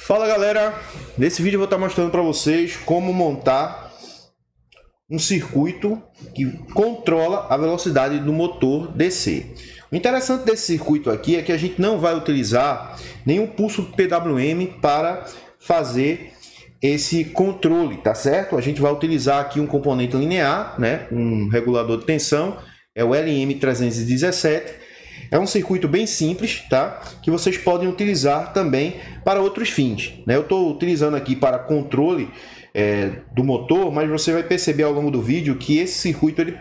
Fala galera, nesse vídeo eu vou estar mostrando para vocês como montar um circuito que controla a velocidade do motor DC. O interessante desse circuito aqui é que a gente não vai utilizar nenhum pulso PWM para fazer esse controle, tá certo? A gente vai utilizar aqui um componente linear, né? Um regulador de tensão, é o LM317. É um circuito bem simples, tá? Que vocês podem utilizar também para outros fins, né? Eu estou utilizando aqui para controle do motor, mas você vai perceber ao longo do vídeo que esse circuito ele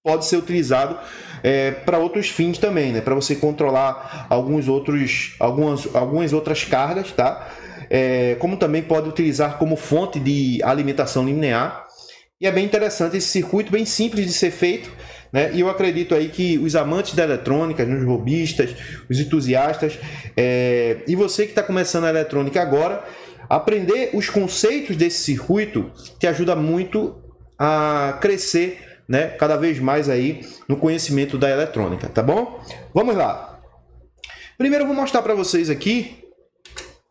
pode ser utilizado para outros fins também, né? Para você controlar algumas outras cargas, tá? Como também pode utilizar como fonte de alimentação linear. E é bem interessante esse circuito, bem simples de ser feito, né? E eu acredito aí que os amantes da eletrônica, os robistas, os entusiastas, e você que está começando a eletrônica agora, aprender os conceitos desse circuito te ajuda muito a crescer, né, cada vez mais aí no conhecimento da eletrônica, tá bom? Vamos lá. Primeiro eu vou mostrar para vocês aqui,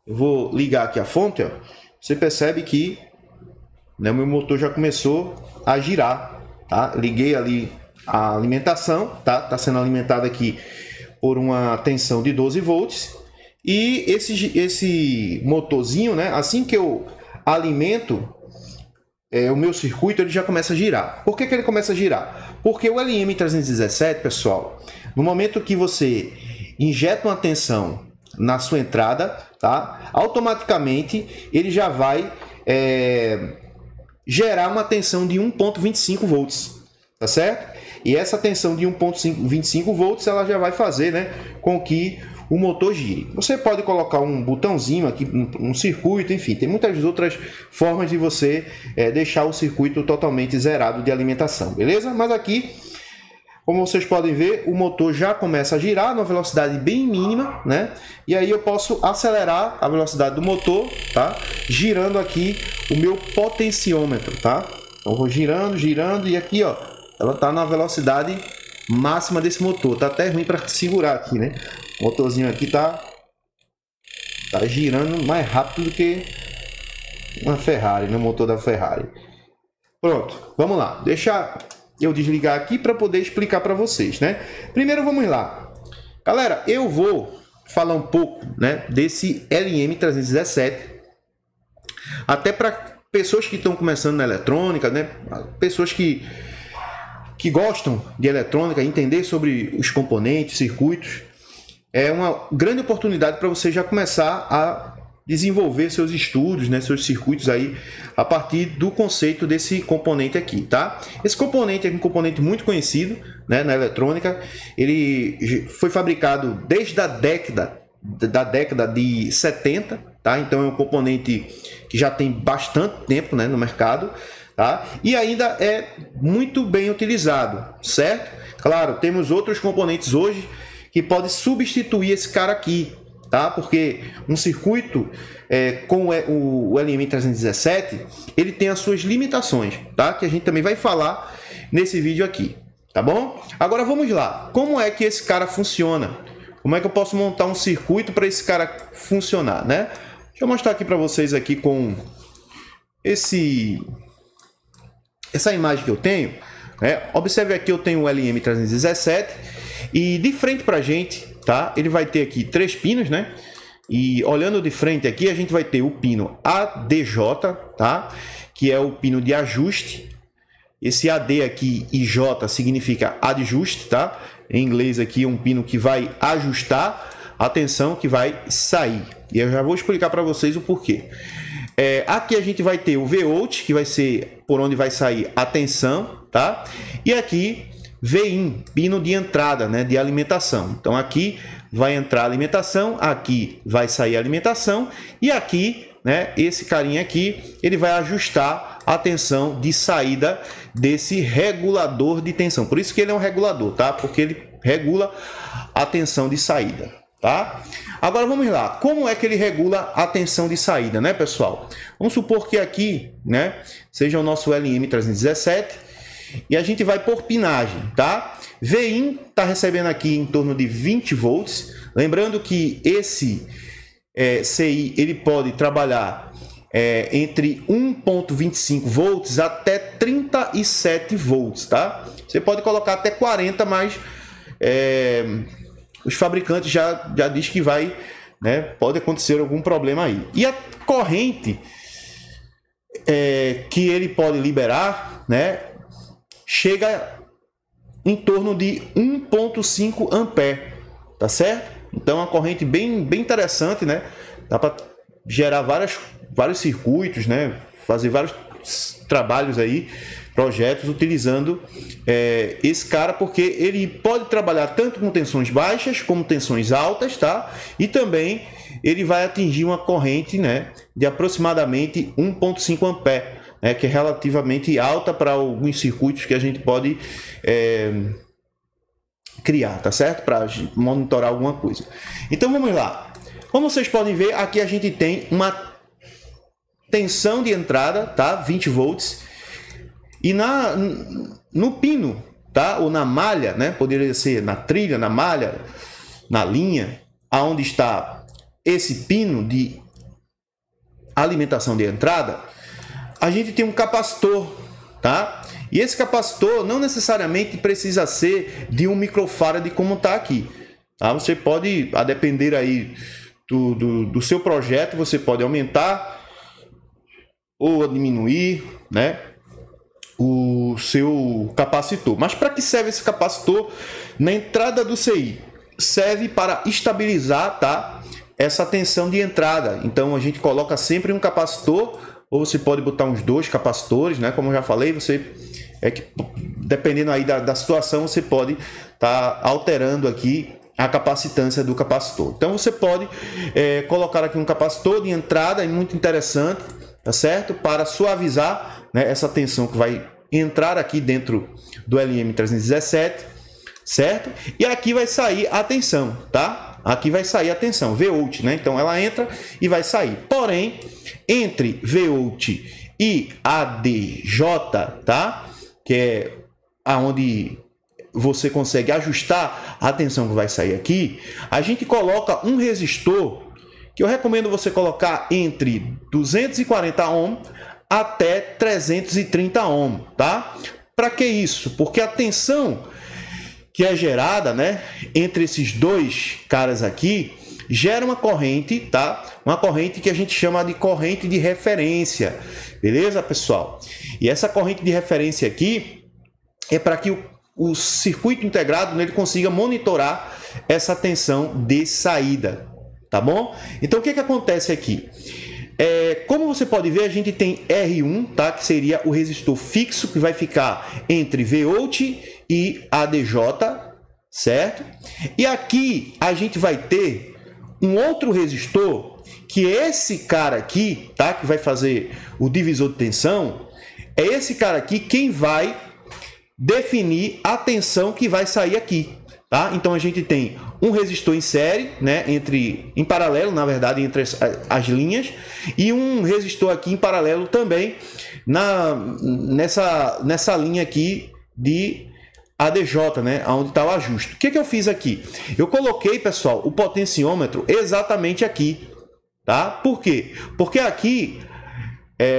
eu vou ligar aqui a fonte, ó. Você percebe que, né, meu motor já começou a girar, tá? Liguei ali a alimentação, tá sendo alimentado aqui por uma tensão de 12 volts. E esse motorzinho, né, assim que eu alimento o meu circuito, ele já começa a girar. Por que ele começa a girar? Porque o LM317, pessoal, no momento que você injeta uma tensão na sua entrada, tá, automaticamente ele já vai gerar uma tensão de 1.25 volts, tá certo? E essa tensão de 1.25 volts ela já vai fazer, né, com que o motor gire. Você pode colocar um botãozinho aqui, um circuito, enfim, tem muitas outras formas de você deixar o circuito totalmente zerado de alimentação, beleza? Mas aqui, como vocês podem ver, o motor já começa a girar numa velocidade bem mínima, né? E aí eu posso acelerar a velocidade do motor, tá? Girando aqui o meu potenciômetro, tá? Então eu vou girando, girando e aqui, ó, ela tá na velocidade máxima desse motor. Tá até ruim para segurar aqui, né? O motorzinho aqui tá girando mais rápido do que uma Ferrari, né? O motor da Ferrari. Pronto, vamos lá. Deixa eu desligar aqui para poder explicar para vocês, né? Primeiro vamos lá. Galera, eu vou falar um pouco, né, desse LM317. Até para pessoas que estão começando na eletrônica, né? Pessoas que gostam de eletrônica, entender sobre os componentes, circuitos, é uma grande oportunidade para você já começar a desenvolver seus estudos, né, seus circuitos aí a partir do conceito desse componente aqui, tá? Esse componente é um componente muito conhecido, né, na eletrônica. Ele foi fabricado desde a década de 70, tá? Então é um componente que já tem bastante tempo, né, no mercado. Tá? E ainda é muito bem utilizado, certo? Claro, temos outros componentes hoje que podem substituir esse cara aqui, tá? Porque um circuito com o LM317, ele tem as suas limitações, tá? Que a gente também vai falar nesse vídeo aqui, tá bom? Agora vamos lá, como é que esse cara funciona? Como é que eu posso montar um circuito para esse cara funcionar, né? Deixa eu mostrar aqui para vocês aqui com essa imagem que eu tenho, né? Observe aqui, eu tenho o LM317 e de frente para a gente, tá? Ele vai ter aqui 3 pinos, né? E olhando de frente aqui, a gente vai ter o pino ADJ, tá? Que é o pino de ajuste. Esse AD aqui e J significa ajuste, tá? Em inglês aqui é um pino que vai ajustar a tensão que vai sair. E eu já vou explicar para vocês o porquê. Aqui a gente vai ter o V-out, que vai ser por onde vai sair a tensão, tá? E aqui V-in, pino de entrada, né, de alimentação. Então aqui vai entrar a alimentação, aqui vai sair a alimentação e aqui, né, esse carinha aqui, ele vai ajustar a tensão de saída desse regulador de tensão. Por isso que ele é um regulador, tá? Porque ele regula a tensão de saída, tá? Agora vamos lá, como é que ele regula a tensão de saída, né, pessoal? Vamos supor que aqui, né, seja o nosso LM317 e a gente vai por pinagem, tá? V-in está recebendo aqui em torno de 20 volts. Lembrando que esse CI ele pode trabalhar entre 1.25 volts até 37 volts, tá? Você pode colocar até 40, mas os fabricantes já diz que vai, né, pode acontecer algum problema aí. E a corrente que ele pode liberar, né, chega em torno de 1.5 ampere, tá certo? Então é uma corrente bem interessante, né? Dá para gerar vários circuitos, né? Fazer vários trabalhos aí, projetos utilizando esse cara, porque ele pode trabalhar tanto com tensões baixas como tensões altas, tá? E também ele vai atingir uma corrente, né, de aproximadamente 1.5 ampere, né, que é relativamente alta para alguns circuitos que a gente pode criar, tá certo? Para monitorar alguma coisa. Então vamos lá. Como vocês podem ver, aqui a gente tem uma tensão de entrada, tá? 20 volts. E no pino, tá? Ou na malha, né? Poderia ser na trilha, na malha, na linha, aonde está esse pino de alimentação de entrada, a gente tem um capacitor, tá? E esse capacitor não necessariamente precisa ser de 1 microfarad como está aqui, tá? Você pode, a depender aí do seu projeto, você pode aumentar ou diminuir, né, o seu capacitor. Mas para que serve esse capacitor? Na entrada do CI serve para estabilizar, tá, essa tensão de entrada. Então a gente coloca sempre um capacitor, ou você pode botar uns 2 capacitores, né? Como eu já falei, você dependendo aí da situação, você pode estar alterando aqui a capacitância do capacitor. Então você pode colocar aqui um capacitor de entrada, é muito interessante, tá certo? Para suavizar, né, essa tensão que vai entrar aqui dentro do LM317, certo? E aqui vai sair a tensão, tá? Aqui vai sair a tensão, Volt, né? Então ela entra e vai sair. Porém, entre Volt e ADJ, tá? Que é aonde você consegue ajustar a tensão que vai sair aqui, a gente coloca um resistor que eu recomendo você colocar entre 240 ohm até 330 ohm, tá? Para que isso? Porque a tensão que é gerada, né, entre esses dois caras aqui, gera uma corrente, tá? Uma corrente que a gente chama de corrente de referência, beleza, pessoal? E essa corrente de referência aqui é para que o circuito integrado nele consiga monitorar essa tensão de saída, tá bom? Então o que acontece aqui? Como você pode ver, a gente tem R1, tá? Que seria o resistor fixo que vai ficar entre Volt e ADJ, certo? E aqui a gente vai ter um outro resistor, que é esse cara aqui, tá? Que vai fazer o divisor de tensão. É esse cara aqui quem vai definir a tensão que vai sair aqui, tá? Então a gente tem um resistor em série, né, em paralelo, na verdade, entre as linhas, e um resistor aqui em paralelo também nessa linha aqui de ADJ, né, onde está o ajuste. O que eu fiz aqui? Eu coloquei, pessoal, o potenciômetro exatamente aqui, tá? Por quê? Porque aqui,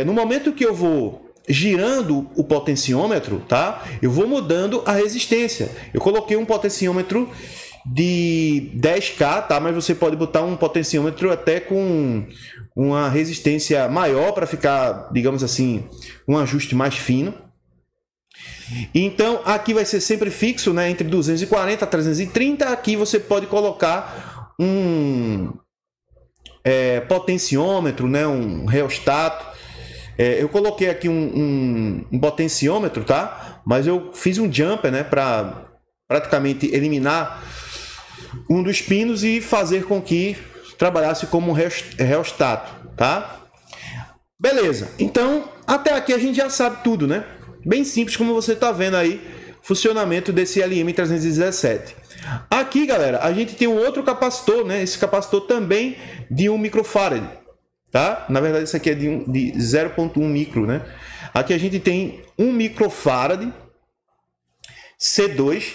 no momento que eu vou girando o potenciômetro, tá? Eu vou mudando a resistência. Eu coloquei um potenciômetro de 10K, tá? Mas você pode botar um potenciômetro até com uma resistência maior para ficar, digamos assim, um ajuste mais fino. Então aqui vai ser sempre fixo, né? Entre 240 a 330. Aqui você pode colocar um potenciômetro, né? Um reostato. Eu coloquei aqui um potenciômetro, tá? Mas eu fiz um jumper, né? Para praticamente eliminar um dos pinos e fazer com que trabalhasse como um reostato, tá? Beleza. Então, até aqui a gente já sabe tudo, né? Bem simples, como você está vendo aí, funcionamento desse LM317. Aqui, galera, a gente tem um outro capacitor, né? Esse capacitor também de 1 microfarad, tá? Na verdade, esse aqui é de 0.1 micro, né? Aqui a gente tem 1 microfarad C2,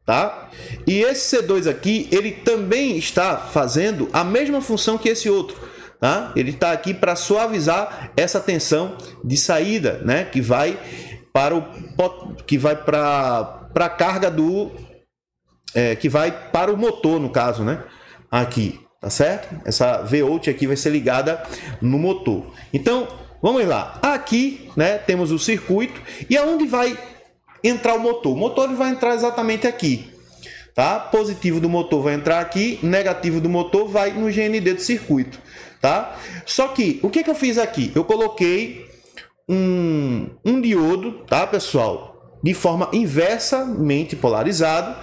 tá? E esse C2 aqui, ele também está fazendo a mesma função que esse outro, tá? Ele está aqui para suavizar essa tensão de saída, né? Que vai para a carga do que vai para o motor, no caso, né? Aqui, tá certo? Essa V-out aqui vai ser ligada no motor. Então, vamos lá. Aqui, né, temos o circuito e aonde vai entrar o motor? O motor ele vai entrar exatamente aqui, tá? Positivo do motor vai entrar aqui, negativo do motor vai no GND do circuito, tá? Só que, o que eu fiz aqui? Eu coloquei um diodo, tá, pessoal? De forma inversamente polarizado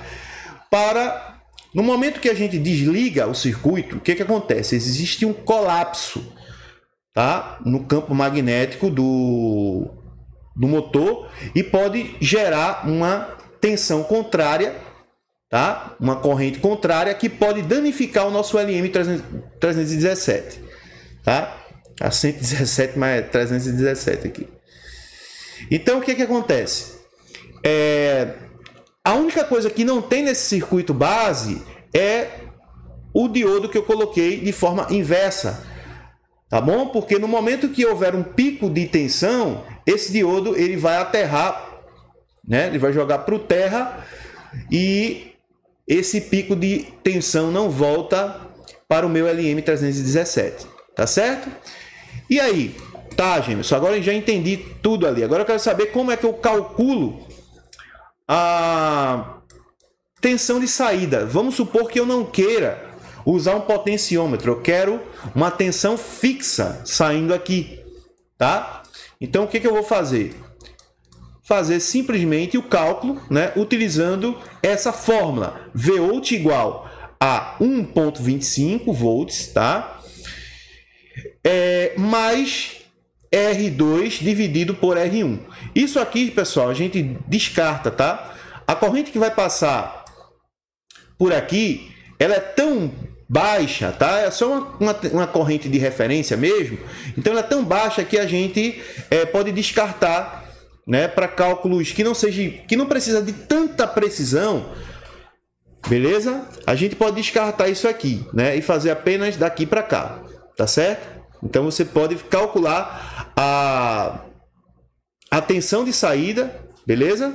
para, no momento que a gente desliga o circuito, o que acontece? Existe um colapso, tá, no campo magnético do motor e pode gerar uma tensão contrária, tá? Uma corrente contrária que pode danificar o nosso LM317, tá? A 117 mais 317 aqui. Então o que acontece? A única coisa que não tem nesse circuito base é o diodo que eu coloquei de forma inversa, tá bom? Porque no momento que houver um pico de tensão, esse diodo ele vai aterrar, né? Ele vai jogar para o terra e esse pico de tensão não volta para o meu LM317, tá certo? E aí, tá, gêmeos? Agora eu já entendi tudo ali. Agora eu quero saber como é que eu calculo a tensão de saída. Vamos supor que eu não queira usar um potenciômetro, eu quero uma tensão fixa saindo aqui, tá? Então o que eu vou fazer? Fazer simplesmente o cálculo, né, utilizando essa fórmula V-out igual a 1,25 volts, tá? Mais R2 dividido por R1. Isso aqui, pessoal, a gente descarta, tá? A corrente que vai passar por aqui, ela é tão baixa, tá? É só uma corrente de referência mesmo. Então ela é tão baixa que a gente pode descartar, né, para cálculos que não precisa de tanta precisão. Beleza? A gente pode descartar isso aqui, né, e fazer apenas daqui para cá, tá certo? Então você pode calcular a tensão de saída, beleza?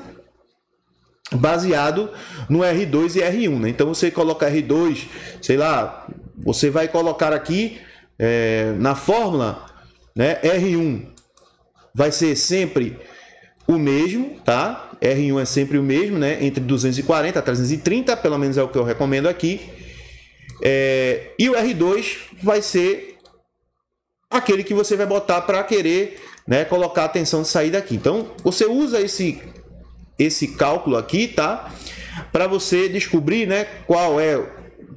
Baseado no R2 e R1, né? Então você coloca R2, sei lá, você vai colocar aqui na fórmula, né? R1 vai ser sempre o mesmo, tá? R1 é sempre o mesmo, né? Entre 240 a 330, pelo menos é o que eu recomendo aqui. E o R2 vai ser aquele que você vai botar para querer, né, colocar a tensão de saída aqui. Então você usa esse cálculo aqui, tá? Para você descobrir, né, qual é,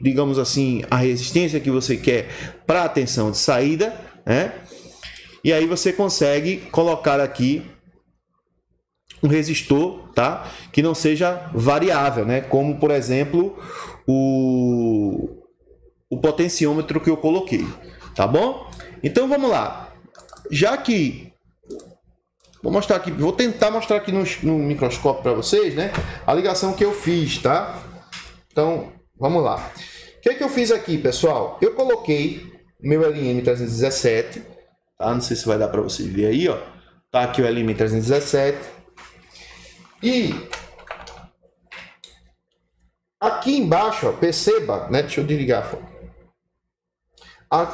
digamos assim, a resistência que você quer para a tensão de saída, né? E aí você consegue colocar aqui um resistor, tá? Que não seja variável, né? Como, por exemplo, o potenciômetro que eu coloquei, tá bom? Então vamos lá. Já que vou mostrar aqui, vou tentar mostrar aqui no microscópio para vocês, né? A ligação que eu fiz, tá? Então vamos lá. O que eu fiz aqui, pessoal? Eu coloquei meu LM317, tá? Não sei se vai dar para vocês ver aí, ó. Tá aqui o LM317. E aqui embaixo, ó, perceba, né? Deixa eu desligar a foto.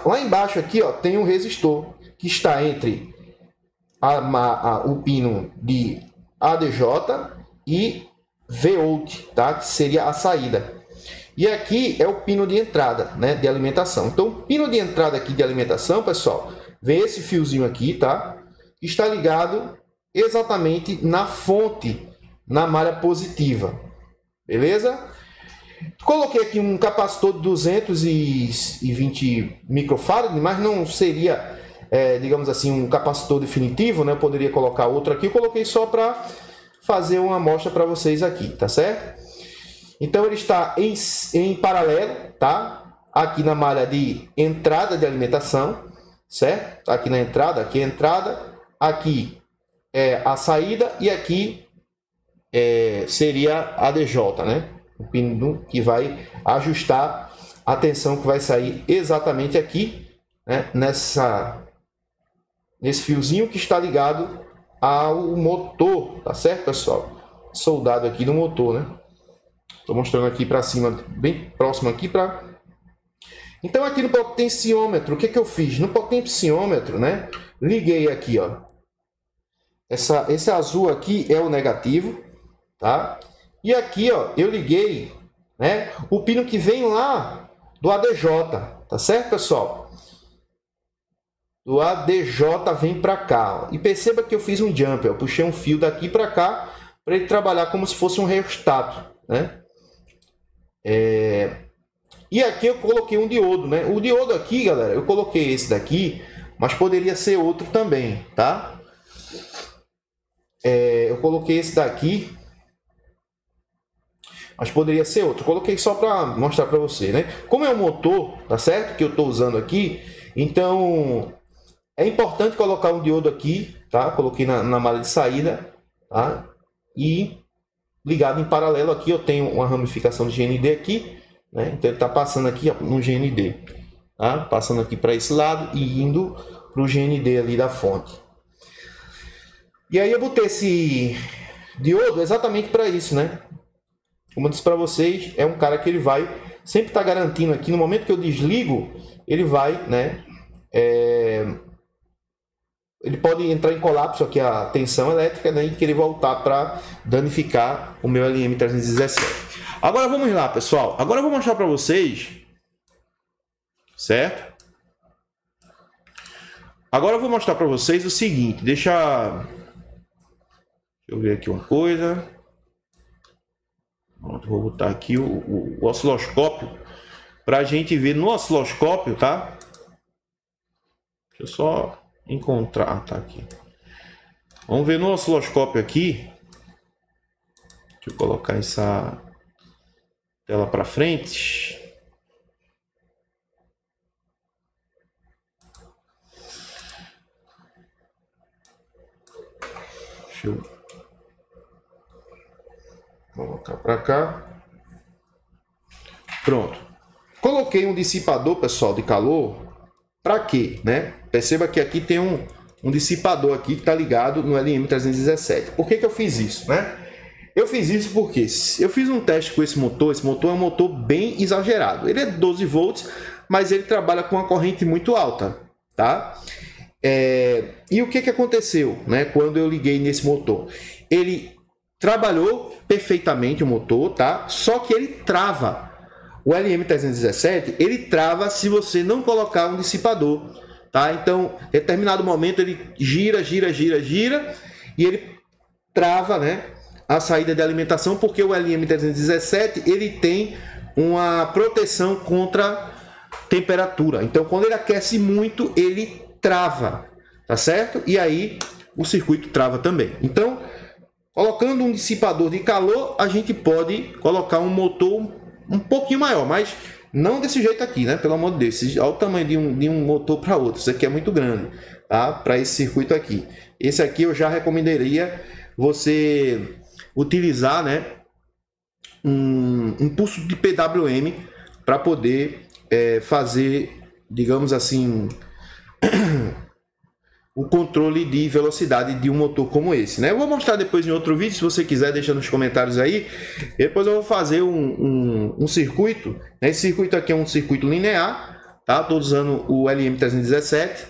Lá embaixo aqui, ó, tem um resistor que está entre o pino de ADJ e V-out, tá? Que seria a saída. E aqui é o pino de entrada, né, de alimentação. Então, o pino de entrada aqui de alimentação, pessoal, vem esse fiozinho aqui, tá? Está ligado exatamente na fonte, na malha positiva. Beleza? Coloquei aqui um capacitor de 220 microfarad, mas não seria, digamos assim, um capacitor definitivo, né? Eu poderia colocar outro aqui. Eu coloquei só para fazer uma amostra para vocês aqui, tá certo? Então ele está em paralelo, tá? Aqui na malha de entrada de alimentação, certo? Aqui na entrada, aqui é a entrada, aqui é a saída e aqui seria a DJ, né? O pino que vai ajustar a tensão que vai sair exatamente aqui, né, nesse fiozinho que está ligado ao motor, tá certo, pessoal? Soldado aqui no motor, né? Estou mostrando aqui para cima, bem próximo aqui para... Então aqui no potenciômetro, o que eu fiz? No potenciômetro, né? Liguei aqui, ó. Esse azul aqui é o negativo, tá? E aqui, ó, eu liguei, né, o pino que vem lá do ADJ, tá certo, pessoal? Do ADJ vem para cá, ó. E perceba que eu fiz um jump, eu puxei um fio daqui para cá para ele trabalhar como se fosse um rheostato, né? E aqui eu coloquei um diodo, né? O diodo aqui, galera, eu coloquei esse daqui, mas poderia ser outro também, tá? Eu coloquei esse daqui, mas poderia ser outro. Coloquei só para mostrar para você, né? Como é um motor, tá certo? Que eu estou usando aqui, então é importante colocar um diodo aqui, tá? Coloquei na malha de saída, tá? E ligado em paralelo aqui, eu tenho uma ramificação de GND aqui, né? Então ele está passando aqui, ó, no GND, tá? Passando aqui para esse lado e indo para o GND ali da fonte. E aí eu botei esse diodo exatamente para isso, né? Como eu disse para vocês, é um cara que ele vai sempre estar garantindo aqui, no momento que eu desligo, ele vai, né? Ele pode entrar em colapso aqui a tensão elétrica, né, e querer voltar para danificar o meu LM317. Agora vamos lá, pessoal. Agora eu vou mostrar para vocês, certo? Agora eu vou mostrar para vocês o seguinte. Deixa eu ver aqui uma coisa. Pronto, vou botar aqui o osciloscópio para a gente ver no osciloscópio, tá? Deixa eu só encontrar, tá aqui. Vamos ver no osciloscópio aqui. Deixa eu colocar essa tela para frente. Deixa eu colocar para cá. Pronto. Coloquei um dissipador, pessoal, de calor. Para quê, né? Perceba que aqui tem um dissipador aqui que está ligado no LM317. Por que eu fiz isso, né? Eu fiz isso porque eu fiz um teste com esse motor. Esse motor é um motor bem exagerado. Ele é 12 volts, mas ele trabalha com uma corrente muito alta, tá? E o que aconteceu, né? Quando eu liguei nesse motor, ele trabalhou perfeitamente o motor, tá? Só que ele trava. O LM317, ele trava se você não colocar um dissipador, tá? Então, em determinado momento ele gira e ele trava, né, a saída de alimentação, porque o LM317 ele tem uma proteção contra temperatura. Então, quando ele aquece muito, ele trava, tá certo? E aí o circuito trava também. Então, colocando um dissipador de calor, a gente pode colocar um motor um pouquinho maior, mas não desse jeito aqui, né? Pelo amor de Deus, olha o tamanho de um motor para outro. Isso aqui é muito grande, tá? Para esse circuito aqui. Esse aqui eu já recomendaria você utilizar, né, um pulso de PWM para poder fazer, digamos assim, o controle de velocidade de um motor como esse, né? Eu vou mostrar depois em outro vídeo, se você quiser, deixa nos comentários aí. Depois eu vou fazer um circuito, né? Esse circuito aqui é um circuito linear, tá? Estou usando o LM317,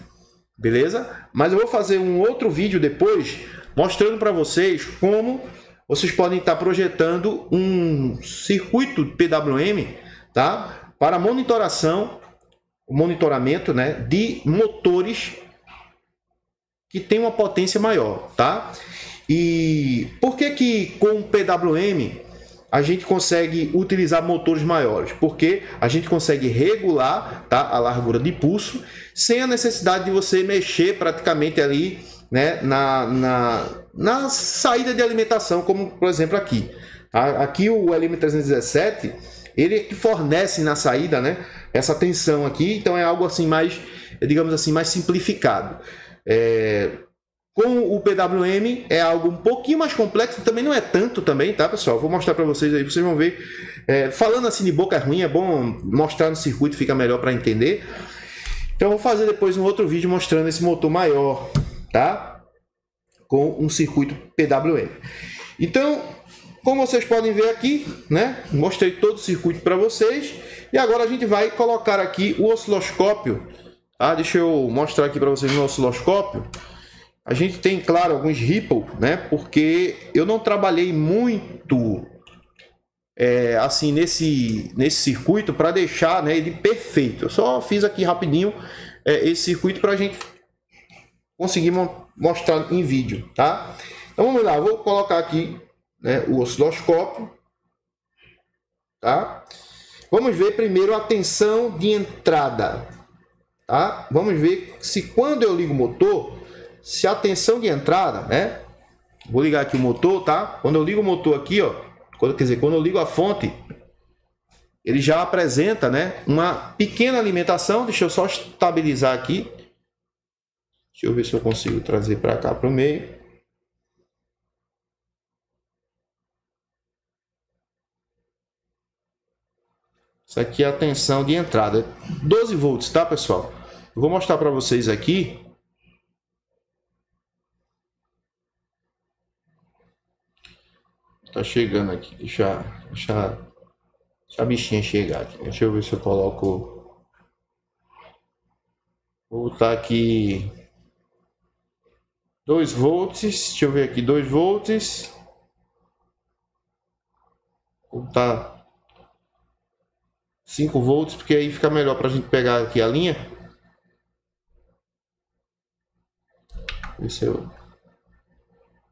beleza? Mas eu vou fazer um outro vídeo depois, mostrando para vocês como vocês podem estar projetando um circuito PWM, tá? Para monitoramento, né, de motores que tem uma potência maior, tá? E por que com o PWM a gente consegue utilizar motores maiores? Porque a gente consegue regular, tá, a largura de pulso sem a necessidade de você mexer praticamente ali, né, na saída de alimentação, como por exemplo aqui. Aqui o LM317 ele que fornece na saída, né, essa tensão aqui, então é algo assim mais, digamos assim, mais simplificado. Com o PWM é algo um pouquinho mais complexo, também não é tanto também, tá, pessoal? Vou mostrar para vocês aí, vocês vão ver Falando assim de boca ruim, é bom mostrar no circuito, fica melhor para entender. Então eu vou fazer depois um outro vídeo mostrando esse motor maior, tá? Com um circuito PWM. Então, como vocês podem ver aqui, né? Mostrei todo o circuito para vocês. E agora a gente vai colocar aqui o osciloscópio. Tá? Deixa eu mostrar aqui para vocês no osciloscópio. A gente tem, claro, alguns ripple, né? Porque eu não trabalhei muito assim nesse circuito para deixar, né, ele perfeito. Eu só fiz aqui rapidinho esse circuito para a gente conseguir mostrar em vídeo, tá? Então vamos lá, eu vou colocar aqui, né, o osciloscópio, tá? Vamos ver primeiro a tensão de entrada, tá? Vamos ver se quando eu ligo o motor, se a tensão de entrada, né? Vou ligar aqui o motor, tá? Quando eu ligo o motor aqui, ó, quer dizer, quando eu ligo a fonte, ele já apresenta, né, uma pequena alimentação. Deixa eu só estabilizar aqui. Deixa eu ver se eu consigo trazer para cá, para o meio. Isso aqui é a tensão de entrada, 12 volts, tá, pessoal? Eu vou mostrar para vocês aqui. Tá chegando aqui, deixa a bichinha chegar aqui. Deixa eu ver se eu coloco. Vou botar aqui 2 volts. Deixa eu ver aqui, 2 volts. Vou botar 5 volts, porque aí fica melhor para a gente pegar aqui a linha.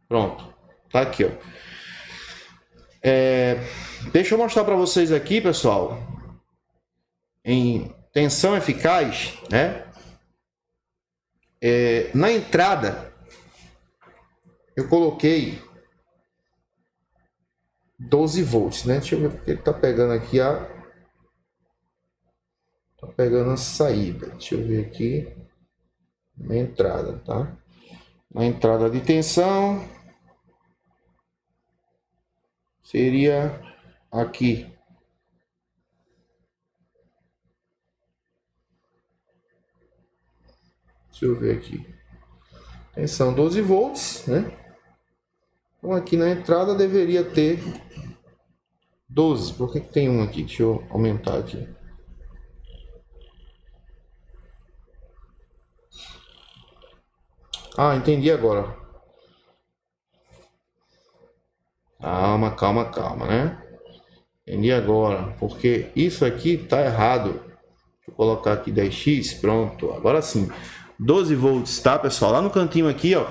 Pronto, tá aqui, ó. Deixa eu mostrar para vocês aqui, pessoal, em tensão eficaz, né? Na entrada eu coloquei 12 volts, né? Deixa eu ver porque ele tá pegando aqui tá pegando a saída. Deixa eu ver aqui na entrada, tá? Na entrada de tensão seria aqui. Deixa eu ver aqui. Tensão 12 volts, né? Então aqui na entrada deveria ter 12. Por que tem um aqui? Deixa eu aumentar aqui. Ah, entendi agora. Calma, né? Entendi agora. Porque isso aqui tá errado. Deixa eu colocar aqui 10x. Pronto. Agora sim. 12 volts, tá, pessoal? Lá no cantinho aqui, ó,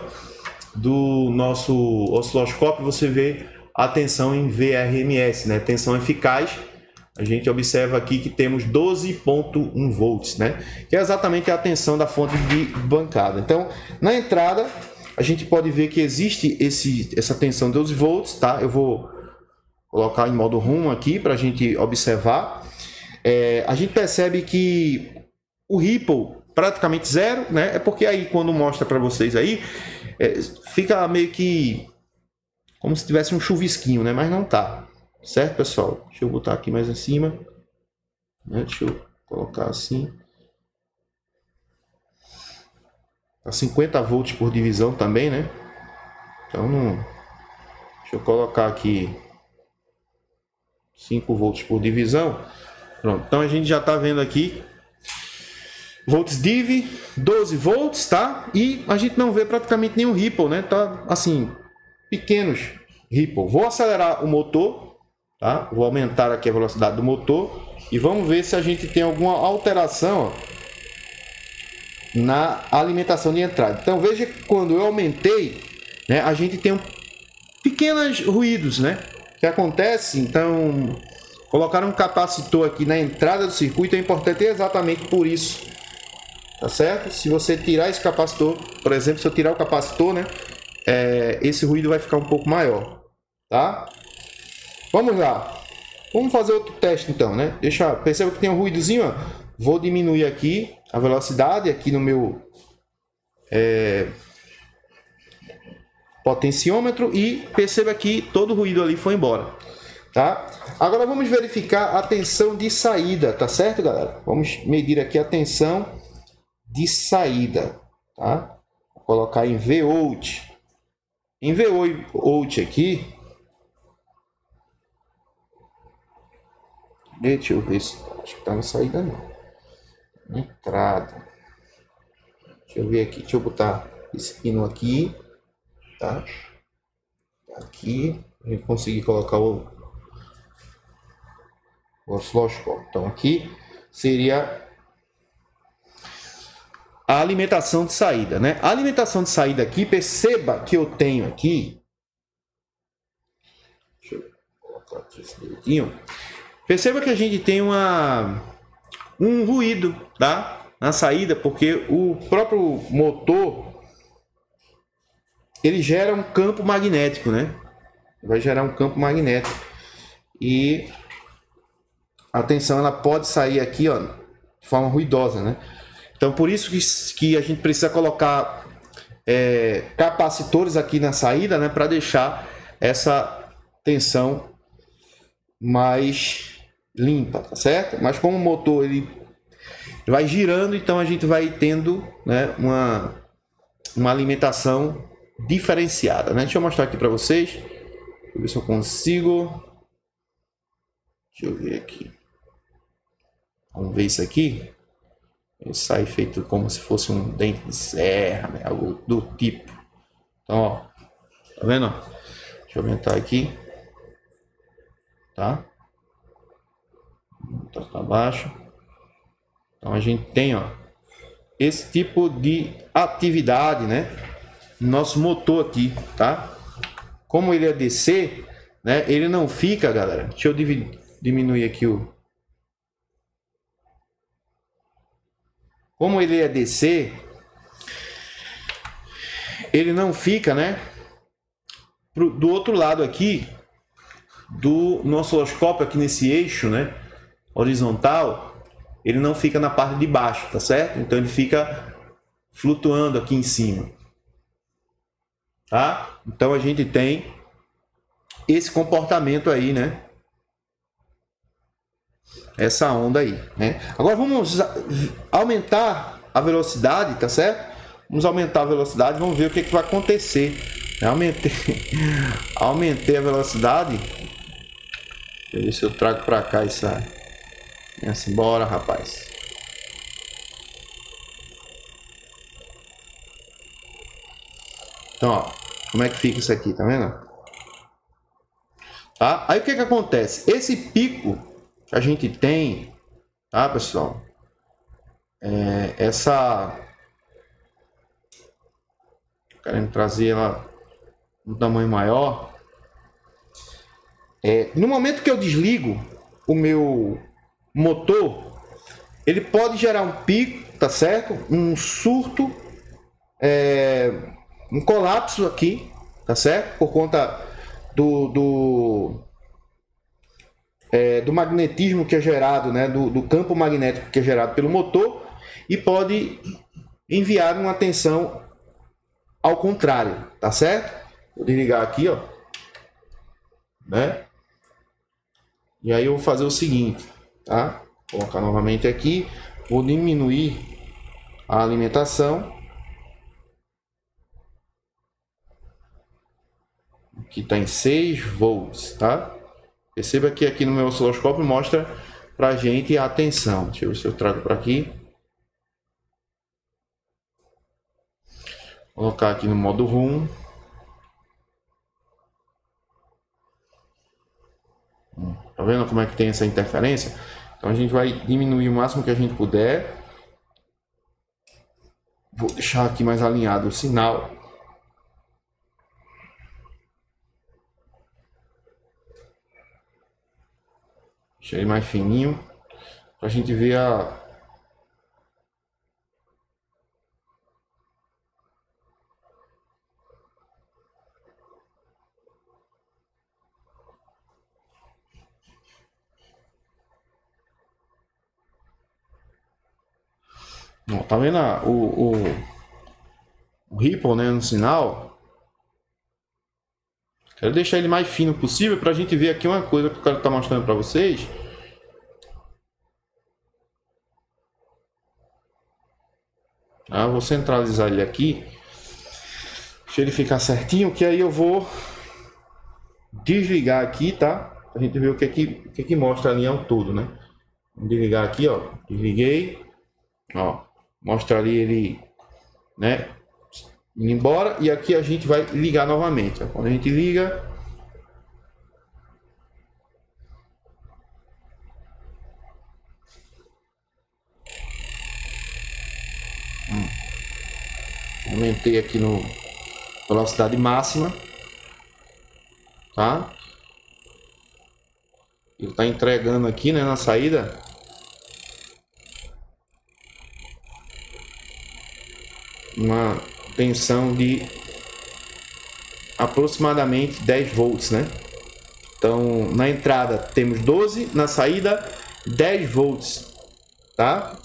do nosso osciloscópio, você vê a tensão em VRMS, né? Tensão eficaz. A gente observa aqui que temos 12,1 volts, né? Que é exatamente a tensão da fonte de bancada. Então, na entrada, a gente pode ver que existe essa tensão de 12 volts, tá? Eu vou colocar em modo RUM aqui para a gente observar. A gente percebe que o ripple praticamente zero, né? É porque aí quando mostra para vocês aí, fica meio que como se tivesse um chuvisquinho, né? Mas não tá, certo, pessoal? Deixa eu botar aqui mais em cima, né? Deixa eu colocar assim. Tá 50 volts por divisão também, né? Então não. Deixa eu colocar aqui 5 volts por divisão. Pronto. Então a gente já tá vendo aqui volts div, 12 volts, tá? E a gente não vê praticamente nenhum ripple, né? Tá assim, pequenos ripple. Vou acelerar o motor, tá? Vou aumentar aqui a velocidade do motor e vamos ver se a gente tem alguma alteração, ó, na alimentação de entrada. Então veja que quando eu aumentei, né, a gente tem pequenos ruídos, né, que acontece. Então colocar um capacitor aqui na entrada do circuito é importante exatamente por isso. Tá certo? Se você tirar esse capacitor, por exemplo, se eu tirar o capacitor, né, esse ruído vai ficar um pouco maior, tá? Vamos lá. Vamos fazer outro teste então, né? Perceba que tem um ruídozinho, ó. Vou diminuir aqui a velocidade aqui no meu potenciômetro e perceba que todo o ruído ali foi embora. tá? Agora vamos verificar a tensão de saída, tá certo, galera? Vamos medir aqui a tensão de saída, tá? Vou colocar em Volt. Em Volt aqui, deixa eu ver se acho que tá na saída não. Entrada. Deixa eu ver aqui, deixa eu botar esse pino aqui, tá? Aqui, a gente conseguir colocar o osciloscópio. Então aqui seria a alimentação de saída, né? A alimentação de saída aqui, perceba que eu tenho aqui, deixa eu colocar aqui esse dedinho. Perceba que a gente tem um ruído, tá? Na saída, porque o próprio motor ele gera um campo magnético, né? Vai gerar um campo magnético e a tensão ela pode sair aqui, ó, de forma ruidosa, né? Então por isso que a gente precisa colocar capacitores aqui na saída, né? Para deixar essa tensão mais limpa, tá certo? Mas como o motor ele vai girando, então a gente vai tendo, né, uma alimentação diferenciada, né? Deixa eu mostrar aqui para vocês. Deixa eu ver se eu consigo. Deixa eu ver aqui. Vamos ver isso aqui. Ele sai feito como se fosse um dente de serra, né? Algo do tipo. Então, ó, tá vendo? Deixa eu aumentar aqui, tá? Tá para baixo. Então a gente tem, ó, esse tipo de atividade, né? Nosso motor aqui, tá? Como ele é DC, né? Ele não fica, galera. Deixa eu diminuir aqui o. Como ele é DC, ele não fica, né? Do outro lado aqui do nosso osciloscópio, aqui nesse eixo, né? Horizontal, ele não fica na parte de baixo, tá certo? Então ele fica flutuando aqui em cima, tá? Então a gente tem esse comportamento aí, né? Essa onda aí, né? Agora vamos aumentar a velocidade, tá certo? Vamos aumentar a velocidade, vamos ver o que vai acontecer. Aumentei a velocidade. Deixa eu ver se eu trago para cá essa. Bora, rapaz. Então, ó, como é que fica isso aqui, tá vendo? Tá? Aí o que acontece? Esse pico que a gente tem, tá, pessoal? Querendo trazer ela um tamanho maior. No momento que eu desligo o meu motor, ele pode gerar um pico, tá certo? Um surto, um colapso aqui, tá certo? Por conta do magnetismo que é gerado, né? Do campo magnético que é gerado pelo motor, e pode enviar uma tensão ao contrário, tá certo? Vou desligar aqui, ó, né? E aí eu vou fazer o seguinte, tá? Vou colocar novamente aqui, vou diminuir a alimentação. Aqui está em 6 volts, tá? Perceba que aqui no meu osciloscópio mostra pra gente a tensão. Deixa eu ver se eu trago para aqui. Vou colocar aqui no modo RUM. Tá vendo como é que tem essa interferência? Então a gente vai diminuir o máximo que a gente puder. Vou deixar aqui mais alinhado o sinal. Deixa ele mais fininho, para a gente ver a... Ó, tá vendo o ripple, né, no sinal? Quero deixar ele mais fino possível para a gente ver aqui uma coisa que eu quero estar mostrando para vocês. Ah, vou centralizar ele aqui. Deixa ele ficar certinho, que aí eu vou desligar aqui, tá? A gente ver o que é que mostra a linha ao todo, né? Vou desligar aqui, ó. Desliguei. Ó, mostra ali ele, né? Indo embora. E aqui a gente vai ligar novamente. Ó. Quando a gente liga, aumentei aqui no velocidade máxima, tá? Ele tá entregando aqui, né, na saída. Uma tensão de aproximadamente 10 volts, né? Então, na entrada temos 12, na saída 10 volts, tá?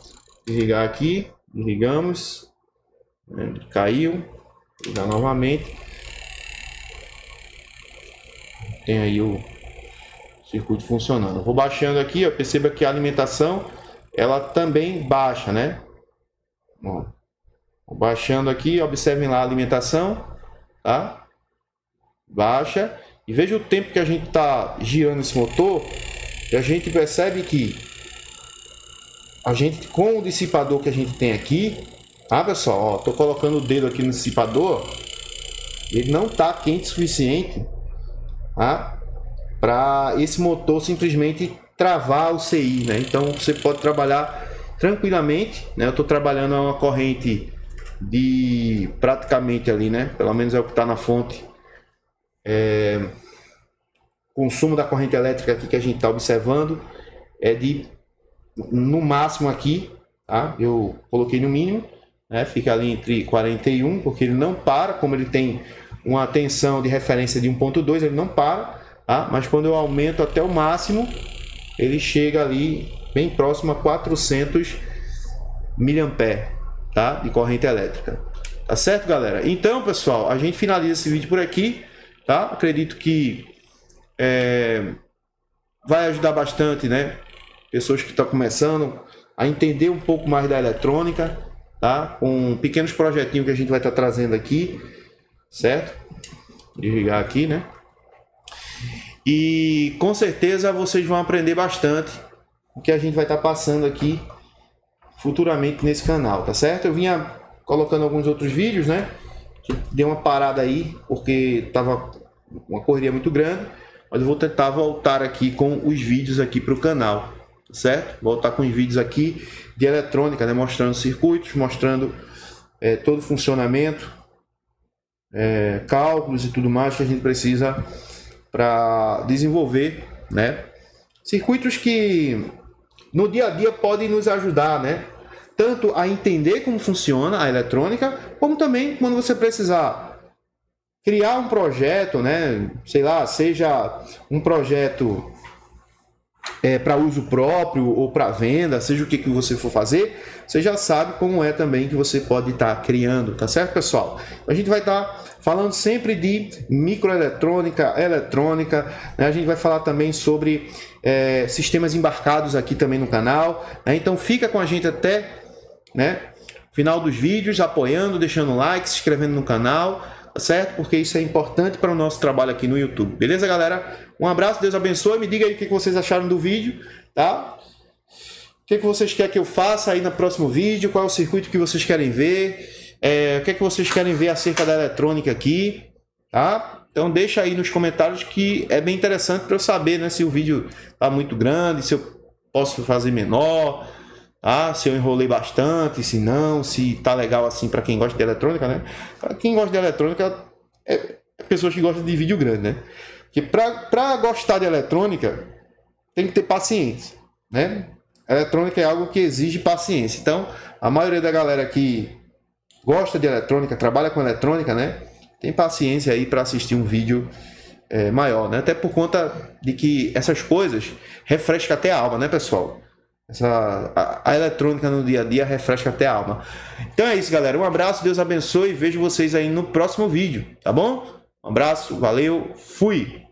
Desligar aqui, desligamos, caiu, ligar novamente. Tem aí o circuito funcionando. Vou baixando aqui, ó, perceba que a alimentação ela também baixa, né? Ó, vou baixando aqui, observem lá a alimentação, tá? Baixa e veja o tempo que a gente tá girando esse motor e a gente percebe que a gente com o dissipador que a gente tem aqui, tá, pessoal? Ó, tô colocando o dedo aqui no dissipador, ele não tá quente o suficiente, tá? Para esse motor simplesmente travar o CI, né? Então você pode trabalhar tranquilamente, né? Eu estou trabalhando a uma corrente de praticamente ali, né? Pelo menos é o que está na fonte. Consumo da corrente elétrica aqui que a gente está observando é de no máximo aqui, tá? Eu coloquei no mínimo, né? Fica ali entre 41, porque ele não para, como ele tem uma tensão de referência de 1.2, ele não para. Tá? Mas quando eu aumento até o máximo, ele chega ali bem próximo a 400 mA, tá? De corrente elétrica. Tá certo, galera? Então, pessoal, a gente finaliza esse vídeo por aqui, tá? Acredito que vai ajudar bastante, né? Pessoas que estão começando a entender um pouco mais da eletrônica, tá? Com pequenos projetinhos que a gente vai estar trazendo aqui, certo? Desligar aqui, né? E com certeza vocês vão aprender bastante o que a gente vai estar passando aqui futuramente nesse canal, tá certo? Eu vinha colocando alguns outros vídeos, né? Dei uma parada aí porque tava uma correria muito grande, mas eu vou tentar voltar aqui com os vídeos aqui para o canal, tá certo? Voltar com os vídeos aqui de eletrônica, né? Mostrando circuitos, mostrando todo o funcionamento, cálculos e tudo mais que a gente precisa para desenvolver, né? Circuitos que no dia a dia podem nos ajudar, né? Tanto a entender como funciona a eletrônica, como também quando você precisar criar um projeto, né? Sei lá, seja um projeto para uso próprio ou para venda, seja o que você for fazer, você já sabe como é também que você pode estar criando, tá certo, pessoal? A gente vai estar falando sempre de microeletrônica, eletrônica, né? A gente vai falar também sobre sistemas embarcados aqui também no canal, né? Então fica com a gente até, né, final dos vídeos, apoiando, deixando like, se inscrevendo no canal, tá certo? Porque isso é importante para o nosso trabalho aqui no YouTube. Beleza, galera? Um abraço, Deus abençoe. Me diga aí o que vocês acharam do vídeo, tá? O que vocês querem que eu faça aí no próximo vídeo? Qual é o circuito que vocês querem ver? O que vocês querem ver acerca da eletrônica aqui, tá? Então deixa aí nos comentários que é bem interessante para eu saber, né, se o vídeo tá muito grande, se eu posso fazer menor, tá? Se eu enrolei bastante, se não, se tá legal assim para quem gosta de eletrônica, né? Para quem gosta de eletrônica é pessoas que gostam de vídeo grande, né? Porque para gostar de eletrônica tem que ter paciência, né? Eletrônica é algo que exige paciência. Então, a maioria da galera que gosta de eletrônica, trabalha com eletrônica, né? Tem paciência aí para assistir um vídeo maior, né? Até por conta de que essas coisas refrescam até a alma, né, pessoal? A eletrônica no dia a dia refresca até a alma. Então é isso, galera. Um abraço, Deus abençoe e vejo vocês aí no próximo vídeo, tá bom? Um abraço, valeu, fui!